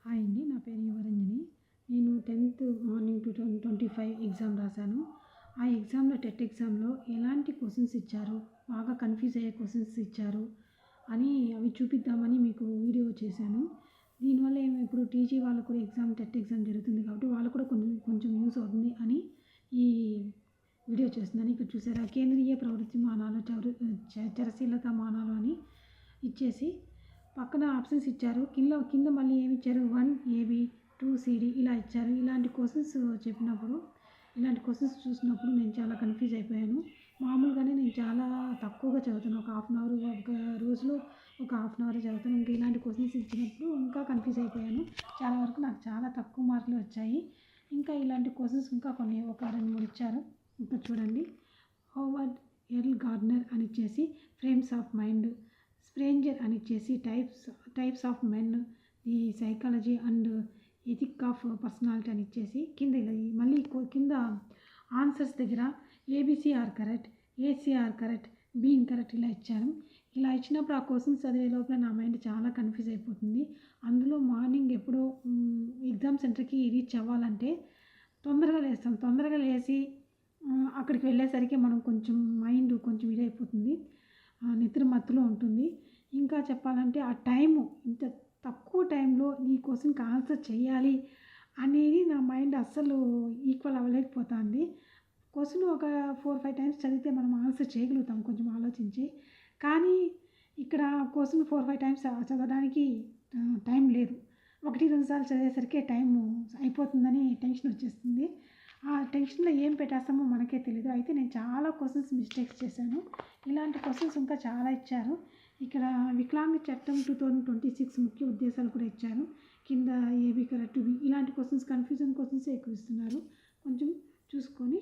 Hi అండి. నా పేరు యువరంజని. నేను 10th మార్నింగ్ 2025 ఎగ్జామ్ రాశాను. ఆ ఎగ్జామ్‌లో టెట్ ఎగ్జామ్‌లో ఎలాంటి క్వెషన్స్ ఇచ్చారు, బాగా కన్‌ఫ్యూజ్ అయ్యే క్వెషన్స్ ఇచ్చారు అని అవి చూపిద్దామని మీకు వీడియో చేశాను. దీనివల్ల ఇప్పుడు టీజీ వాళ్ళకు కూడా టెట్ ఎగ్జామ్ జరుగుతుంది కాబట్టి వాళ్ళకు కూడా కొంచెం యూజ్ అవుతుంది అని ఈ వీడియో చేస్తున్నాను. ఇక్కడ చూసారా, కేంద్రీయ ప్రవృత్తి మానాలు, చరశీలత మానాలు అని ఇచ్చేసి పక్కన ఆప్షన్స్ ఇచ్చారు. కింద మళ్ళీ ఏమి ఇచ్చారు, 1 ఏబి 2 సిడి ఇలా ఇచ్చారు. ఇలాంటి క్వెషన్స్ చూసినప్పుడు నేను చాలా కన్ఫ్యూజ్ అయిపోయాను. మామూలుగానే నేను చాలా తక్కువగా చదువుతాను. ఒక హాఫ్ అన్ అవర్, ఒక రోజులో ఒక హాఫ్ అన్ అవర్ చదువుతాను. ఇంకా ఇలాంటి క్వెషన్స్ ఇచ్చినప్పుడు ఇంకా కన్ఫ్యూజ్ అయిపోయాను. చాలా వరకు నాకు చాలా తక్కువ మార్కులు వచ్చాయి. ఇంకా ఇలాంటి క్వెషన్స్ ఇంకా కొన్ని ఒక 2-3 ఇచ్చారు. ఇంకా చూడండి, హోవర్డ్ ఎల్ గార్డ్నర్ అని ఇచ్చేసి ఫ్రేమ్స్ ఆఫ్ మైండ్, స్ప్రేంజర్ అని ఇచ్చేసి types of men, the psychology and ethic of personality అని ఇచ్చేసి కింద ఆన్సర్స్ దగ్గర A B C are correct, A C are correct, B incorrect ఇలా ఇచ్చారు. ఇలా ఇచ్చినప్పుడు ఆ క్వశ్చన్స్ చదివే లోపల నా మైండ్ చాలా కన్ఫ్యూజ్ అయిపోతుంది. అందులో మార్నింగ్ ఎప్పుడో ఎగ్జామ్ సెంటర్కి రీచ్ అవ్వాలంటే తొందరగా లేచి అక్కడికి వెళ్ళేసరికి మనం మైండ్ కొంచెం ఇదైపోతుంది, నిద్ర మత్తులో ఉంటుంది. ఇంకా చెప్పాలంటే ఆ టైము, ఇంత తక్కువ టైంలో ఈ క్వశ్చన్కి ఆన్సర్ చేయాలి అనేది నా మైండ్ అస్సలు ఈక్వల్ అవ్వలేకపోతుంది. క్వశ్చన్ ఒక 4-5 టైమ్స్ చదివితే మనం ఆన్సర్ చేయగలుగుతాం కొంచెం ఆలోచించి. కానీ ఇక్కడ క్వశ్చన్ 4-5 టైమ్స్ చదవడానికి టైం లేదు. 1-2 సార్లు చదివేసరికి టైము అయిపోతుందని టెన్షన్ వచ్చేస్తుంది. ఆ టెన్షన్లో ఏం పెట్టేస్తామో మనకే తెలీదు. అయితే నేను చాలా క్వశ్చన్స్ మిస్టేక్స్ చేశాను. ఇలాంటి క్వశ్చన్స్ ఇంకా చాలా ఇచ్చారు. ఇక్కడ వికలాంగ చట్టం 2026 ముఖ్య ఉద్దేశాలు కూడా ఇచ్చారు. కింద ఏబి కరెక్ట్, బి ఇలాంటి క్వశ్చన్స్, కన్ఫ్యూజన్ క్వశ్చన్స్ ఎక్కువ ఇస్తున్నారు. కొంచెం చూసుకొని